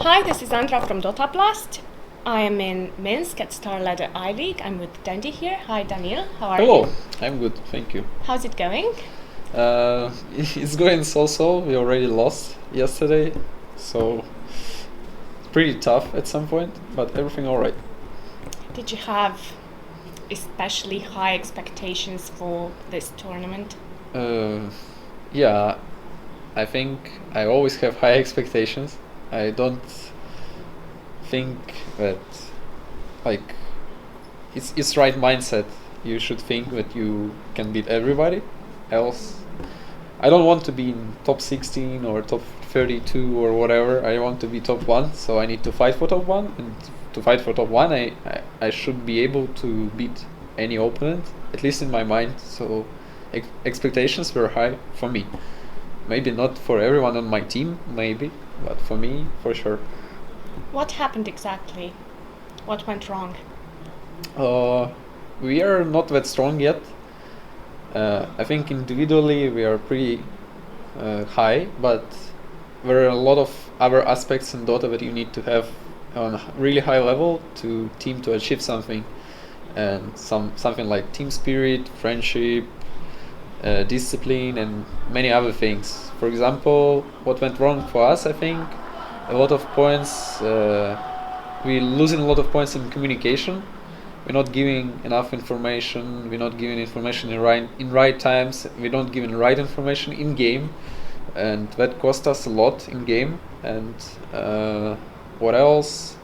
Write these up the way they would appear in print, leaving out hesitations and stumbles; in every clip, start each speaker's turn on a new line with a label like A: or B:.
A: Hi, this is Andra from Dota Blast. I am in Minsk at StarLadder iLeague. I'm with Dendi here. Hi, Daniel. How are
B: Hello,
A: you?
B: I'm good, thank you.
A: How's it going?
B: It's going so-so. We already lost yesterday, so it's pretty tough at some point, but everything alright.
A: Did you have especially high expectations for this tournament?
B: Yeah, I think I always have high expectations. I don't think that, like, it's right mindset. You should think that you can beat everybody. Else, I don't want to be in top 16 or top 32 or whatever. I want to be top 1, so I need to fight for top 1. And to fight for top 1, I should be able to beat any opponent, at least in my mind. So expectations were high for me. Maybe not for everyone on my team, maybe, but for me, for sure.
A: What happened exactly? What went wrong?
B: We are not that strong yet. I think individually we are pretty high, but there are a lot of other aspects in Dota that you need to have on a really high level to team to achieve something, and something like team spirit, friendship, discipline, and many other things. For example, what went wrong for us, I think, a lot of points. We're losing a lot of points in communication. We're not giving enough information. We're not giving information in right times. We don't give right information in game, and that cost us a lot in game. And what else?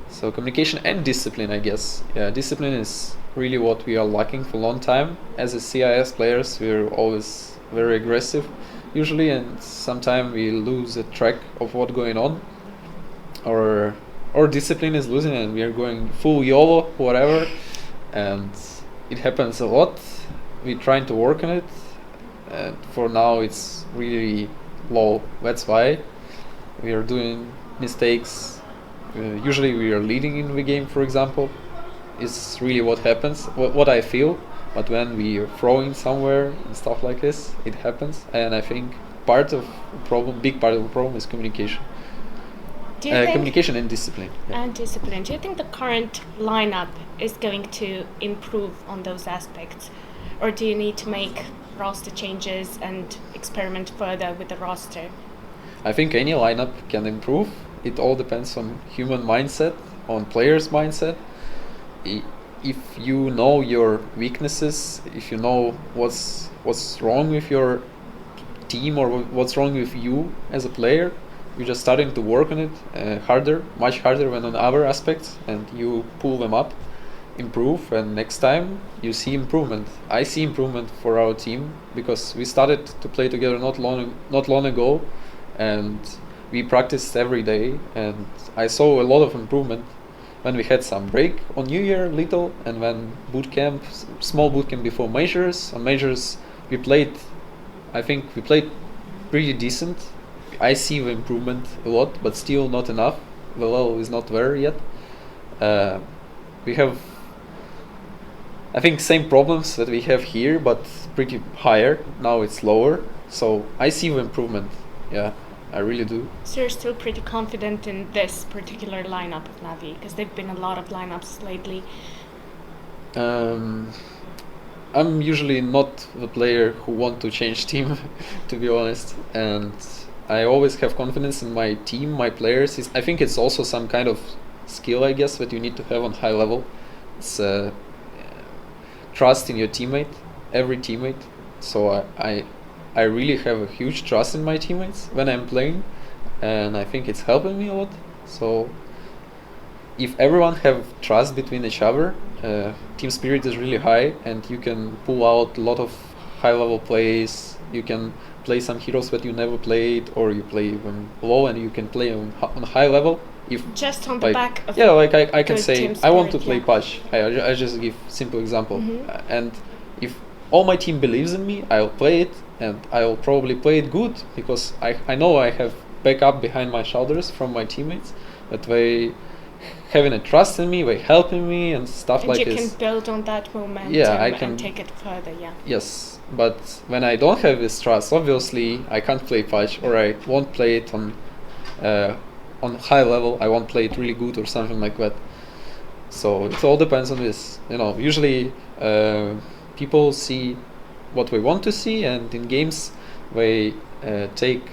B: So communication and discipline, I guess. Yeah, discipline is really what we are lacking for a long time. As a CIS players, we're always very aggressive, usually, and sometimes we lose the track of what's going on. Or discipline is losing and we are going full YOLO, whatever, and it happens a lot. We're trying to work on it, and for now it's really low. That's why we are doing mistakes. Usually we are leading in the game, for example. Is really what happens, what I feel. But when we are throwing somewhere and stuff like this, it happens. And I think big part of the problem is communication. Communication and discipline.
A: Yeah. And discipline. Do you think the current lineup is going to improve on those aspects? Or do you need to make roster changes and experiment further with the roster?
B: I think any lineup can improve. It all depends on human mindset, on players' mindset. If you know your weaknesses, if you know what's wrong with your team or what's wrong with you as a player, you're just starting to work on it much harder than on other aspects, and you pull them up, improve, and next time you see improvement. I see improvement for our team because we started to play together not long ago, and we practiced every day, and I saw a lot of improvement when we had some break on New Year, little, and when small bootcamp before majors. On majors we played pretty decent. I see the improvement a lot, but still not enough. The level is not there yet. We have, I think, same problems that we have here, but pretty higher. Now it's lower, so I see the improvement. Yeah, I really do.
A: So you're still pretty confident in this particular lineup of NaVi, because there've been a lot of lineups lately.
B: I'm usually not the player who want to change team, to be honest, and I always have confidence in my team, my players. I think it's also some kind of skill, I guess, that you need to have on high level. It's trust in your teammate, every teammate. So I really have a huge trust in my teammates when I'm playing, and I think it's helping me a lot. So if everyone have trust between each other, team spirit is really high, and you can pull out a lot of high level plays. You can play some heroes that you never played, or you play them low and you can play on high level. If
A: just on the back of
B: I can say I want to play patch. I just give simple example, and if all my team believes in me, I'll play it, and I'll probably play it good because I know I have backup behind my shoulders from my teammates, that they having a trust in me, they helping me and stuff
A: and
B: like
A: this.
B: You
A: can build on that momentum and take it further, yeah.
B: Yes, but when I don't have this trust, obviously I can't play patch, or I won't play it on on high level. I won't play it really good or something like that. So it all depends on this. Usually people see what we want to see, and in games they take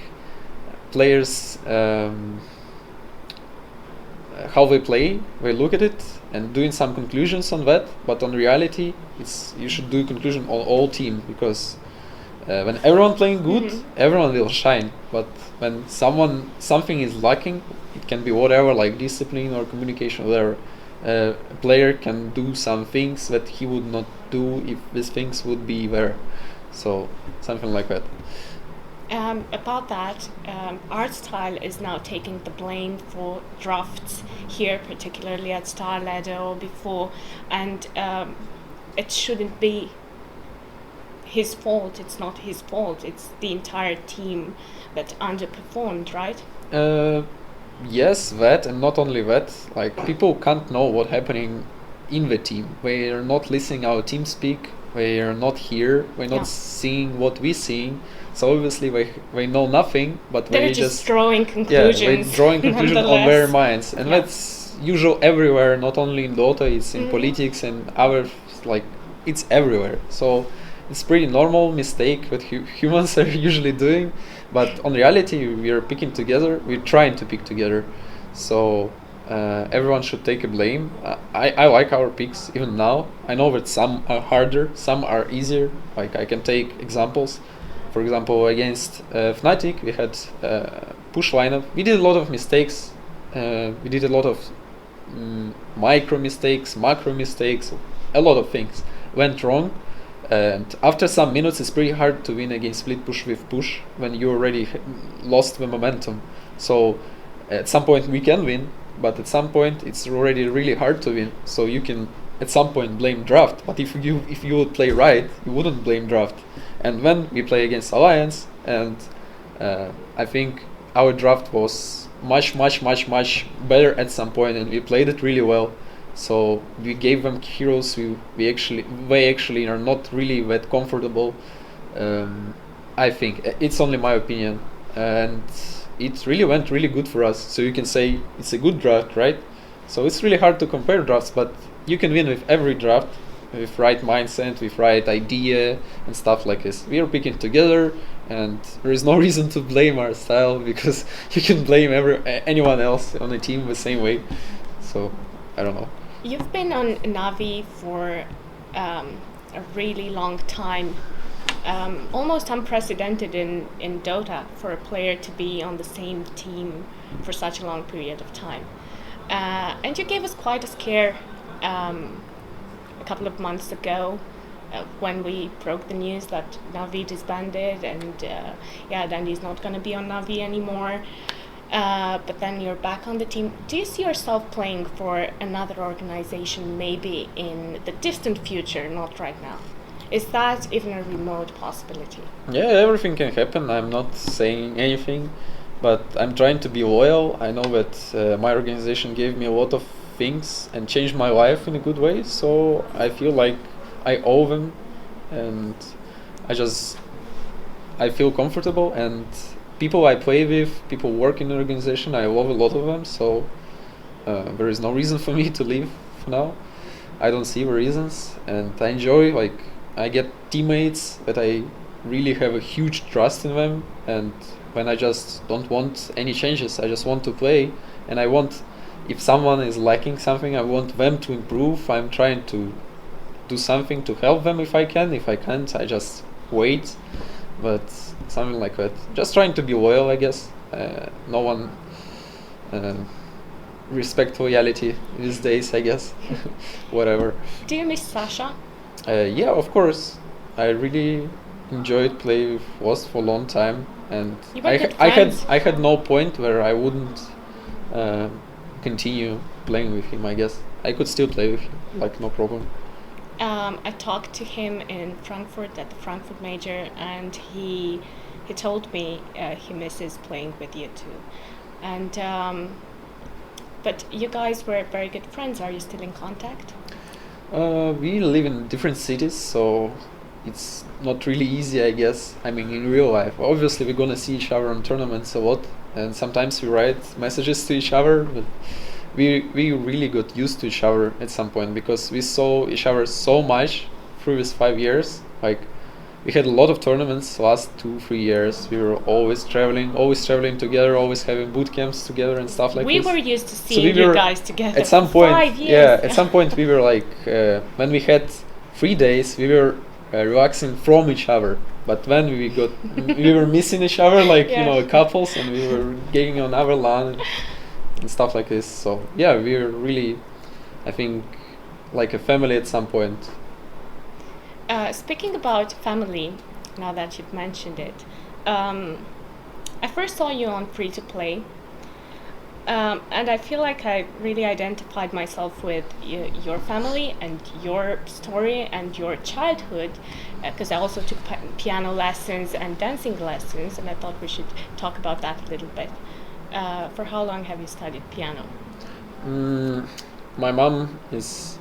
B: players how they play, they look at it and doing some conclusions on that. But on reality, you should do a conclusion on all team, because when everyone playing good, everyone will shine. But when something is lacking, it can be whatever, like discipline or communication, whatever. A player can do some things that he would not do if these things would be there. So something like that.
A: About that, art style is now taking the blame for drafts here, particularly at StarLadder or before, and it shouldn't be his fault. It's not his fault. It's the entire team that underperformed, right?
B: Yes, that, and not only that. Like, people can't know what's happening in the team. They are not listening our team speak. They are not here. We're not seeing what we're seeing. So obviously they know nothing, but
A: they're just drawing conclusions.
B: Yeah, they're drawing conclusions on their minds, and that's usual everywhere. Not only in Dota, it's in politics and other, like, it's everywhere. So it's pretty normal mistake that humans are usually doing, but on reality we are picking together. We're trying to pick together. So everyone should take a blame. I like our picks even now. I know that some are harder, some are easier. Like, I can take examples. For example, against Fnatic, we had push lineup. We did a lot of mistakes. We did a lot of micro mistakes, macro mistakes. A lot of things went wrong. And after some minutes, it's pretty hard to win against split push with push when you already lost the momentum. So at some point we can win, but at some point it's already really hard to win. So you can at some point blame draft. But if you would play right, you wouldn't blame draft. And when we play against Alliance, and I think our draft was much better at some point, and we played it really well. So we gave them heroes they actually are not really that comfortable. I think it's only my opinion, and it really went really good for us. So you can say it's a good draft, right? So it's really hard to compare drafts, but you can win with every draft, with right mindset, with right idea and stuff like this. We are picking together, and there is no reason to blame our style, because you can blame anyone else on the team the same way. So I don't know.
A: You've been on NaVi for a really long time, almost unprecedented in Dota for a player to be on the same team for such a long period of time. And you gave us quite a scare a couple of months ago when we broke the news that NaVi disbanded, and Dendi's not going to be on NaVi anymore. But then you're back on the team. Do you see yourself playing for another organization maybe in the distant future, not right now? Is that even a remote possibility?
B: Yeah, everything can happen. I'm not saying anything, but I'm trying to be loyal. I know that my organization gave me a lot of things and changed my life in a good way, so I feel like I owe them, and I feel comfortable, and people I play with, people work in the organization, I love a lot of them, so there is no reason for me to leave for now. I don't see the reasons, and I enjoy, like, I get teammates that I really have a huge trust in them, and when I just don't want any changes, I just want to play, and I want, if someone is lacking something, I want them to improve. I'm trying to do something to help them if I can. If I can't, I just wait, but something like that. Just trying to be loyal, I guess. No one respect loyalty these days, I guess. Whatever.
A: Do you miss Sasha?
B: Yeah, of course. I really enjoyed playing with Woz for a long time, and I had no point where I wouldn't continue playing with him. I guess I could still play with him, like, no problem.
A: I talked to him in Frankfurt at the Frankfurt Major, and he told me he misses playing with you too. And but you guys were very good friends. Are you still in contact?
B: We live in different cities, so it's not really easy, I guess. I mean, in real life, obviously we're gonna see each other on tournaments a lot, and sometimes we write messages to each other. But we really got used to each other at some point because we saw each other so much through these 5 years. Like, we had a lot of tournaments last 2-3 years. We were always traveling together, always having boot camps together and stuff like
A: we
B: this.
A: were used to seeing you guys together
B: at some
A: for
B: point,
A: 5 years.
B: yeah, at some point we were like, when we had 3 days, we were relaxing from each other. But when we were missing each other, like,
A: Yeah.
B: you know, couples, and we were getting on our LAN and stuff like this. So yeah, we were really, I think, like a family at some point.
A: Speaking about family, now that you've mentioned it, I first saw you on Free to Play, and I feel like I really identified myself with your family and your story and your childhood, because I also took piano lessons and dancing lessons, and I thought we should talk about that a little bit. For how long have you studied piano?
B: My mom is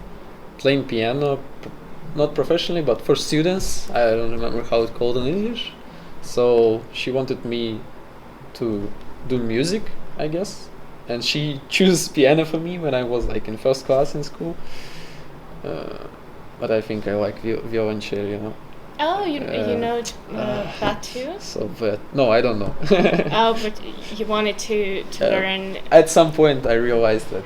B: playing piano, not professionally, but for students. I don't remember how it's called in English. So she wanted me to do music, I guess, and she chose piano for me when I was like in first class in school. But I think I like violoncello, you know.
A: Oh, you know that too?
B: So, but no, I don't know.
A: Oh, but you wanted to learn.
B: At some point, I realized that.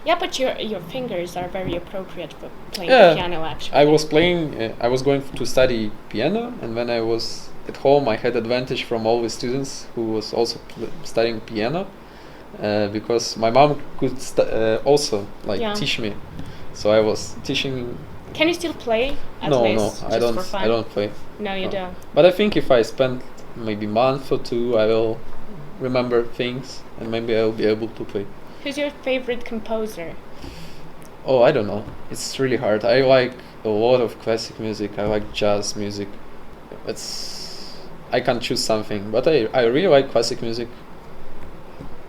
A: Yeah, but your fingers are very appropriate for playing the piano, actually.
B: I was playing. I was going to study piano, and when I was at home, I had advantage from all the students who was also studying piano, because my mom could also teach me. So I was teaching.
A: Can you still play?
B: No, I don't. I don't play.
A: No, you don't.
B: But I think if I spend maybe a month or two, I will remember things, and maybe I will be able to play.
A: Who's your favorite composer?
B: Oh, I don't know. It's really hard. I like a lot of classic music. I like jazz music. I can't choose something, but I really like classic music.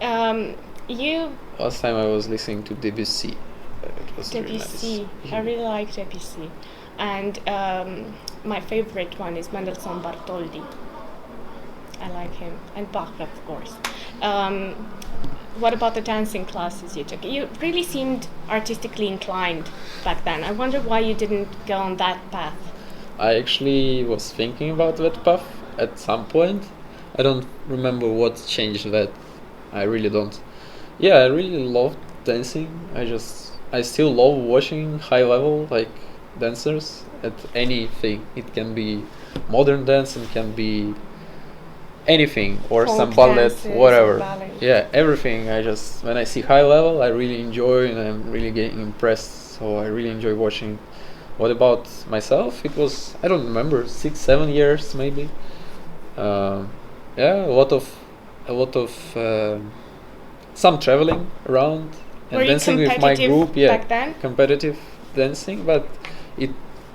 B: Last time I was listening to Debussy. It was really nice.
A: I really like Debussy. And my favorite one is Mendelssohn Bartholdy. I like him. And Bach, of course. What about the dancing classes you took? You really seemed artistically inclined back then. I wonder why you didn't go on that path.
B: I actually was thinking about that path at some point. I don't remember what changed that. I really don't. Yeah, I really loved dancing. I still love watching high level like dancers at anything. It can be modern dance, it can be anything, or
A: Folk
B: some ballet, whatever.
A: Ballet.
B: Yeah, everything. When I see high level, I really enjoy, and I'm really getting impressed. So I really enjoy watching. What about myself? It was, I don't remember, 6-7 years maybe. Yeah, a lot of some traveling around and
A: Were
B: dancing
A: you
B: with my group. Yeah,
A: back then?
B: competitive dancing, but it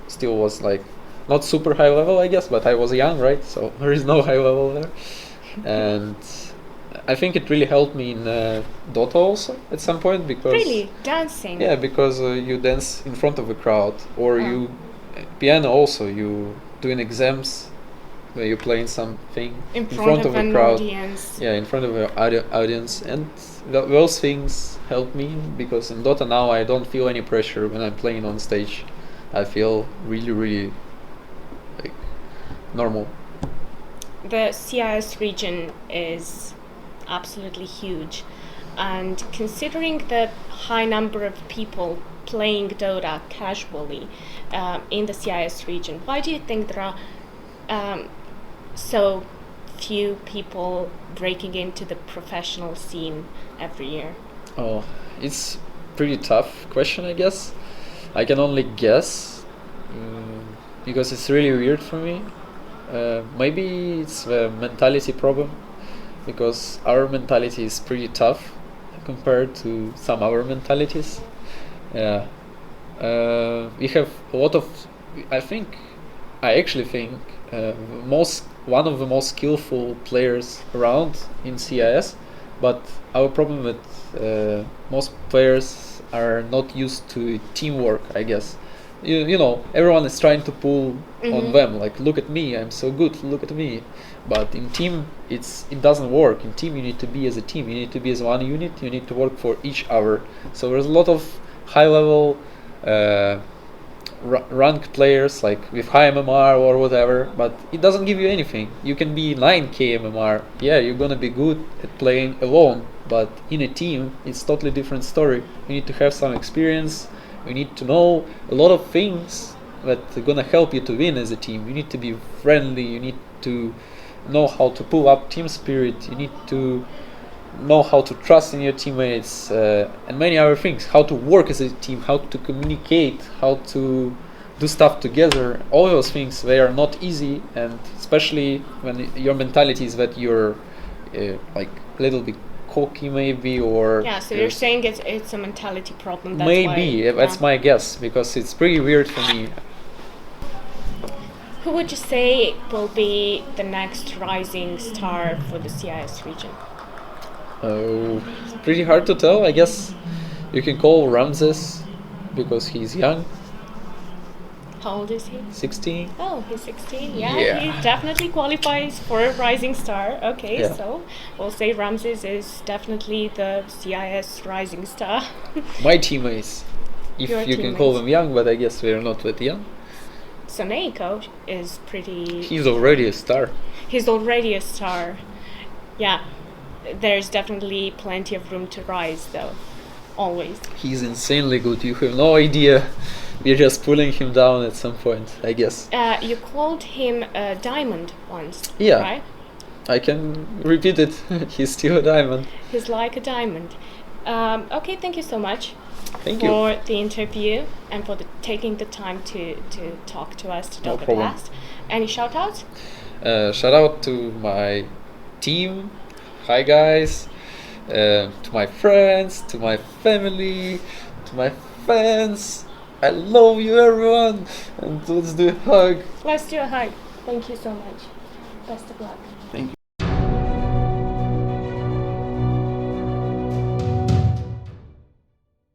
B: still was like not super high level, I guess, but I was young, right? So there is no high level there. And I think it really helped me in Dota also at some point, because
A: Really? Dancing?
B: yeah, because you dance in front of a crowd, or you piano also, you doing exams where you're playing something
A: In front of
B: a
A: an
B: crowd.
A: audience.
B: Yeah, in front of an audience, and those things help me, because in Dota now I don't feel any pressure when I'm playing on stage. I feel really, really like normal.
A: The CIS region is absolutely huge, and considering the high number of people playing Dota casually in the CIS region, why do you think there are so few people breaking into the professional scene every year?
B: Oh, it's pretty tough question, I guess. I can only guess, because it's really weird for me. Maybe it's a mentality problem, because our mentality is pretty tough compared to some other mentalities. Yeah, we have a lot of. I actually think one of the most skillful players around in CIS, but our problem with most players are not used to teamwork, I guess. you know, everyone is trying to pull on
A: Mhm.
B: them, like, look at me, I'm so good, look at me. But in team, it doesn't work. In team, you need to be as a team. You need to be as one unit. You need to work for each other. So there's a lot of high level ranked players, like with high MMR or whatever, but it doesn't give you anything. You can be 9k MMR. Yeah, you're gonna be good at playing alone, but in a team, it's totally different story. You need to have some experience. You need to know a lot of things that are gonna help you to win as a team. You need to be friendly. You need to know how to pull up team spirit. You need to know how to trust in your teammates, and many other things. How to work as a team, how to communicate, how to do stuff together. All those things, they are not easy, and especially when your mentality is that you're like a little bit cocky maybe, or
A: Yeah, so you're saying it's a mentality problem. That's
B: maybe
A: why,
B: that's my guess, because it's pretty weird for me.
A: Who would you say will be the next rising star for the CIS region?
B: It's pretty hard to tell. I guess you can call Ramses because he's young.
A: How old is he?
B: 16.
A: Oh, he's 16. Yeah,
B: Yeah.
A: he definitely qualifies for a rising star. Okay,
B: Yeah.
A: so we'll say Ramses is definitely the CIS rising star.
B: My teammates, if
A: Your
B: you can call
A: teammates.
B: them young, but I guess we're not that young.
A: Soneiko is pretty.
B: He's already a star.
A: He's already a star. Yeah, there's definitely plenty of room to rise, though. Always.
B: He's insanely good. You have no idea. We're just pulling him down at some point, I guess.
A: You called him a diamond once,
B: Yeah.
A: right?
B: I can repeat it. He's still a diamond.
A: He's like a diamond. Okay, thank you so much
B: Thank you.
A: for the interview and for taking the time to talk to us to
B: No
A: Dota
B: problem.
A: Blast. Any shout outs?
B: Shout out to my team. Hi guys. To my friends, to my family, to my fans. I love you everyone. And let's do a hug.
A: Let's do a hug. Thank you so much. Best of luck.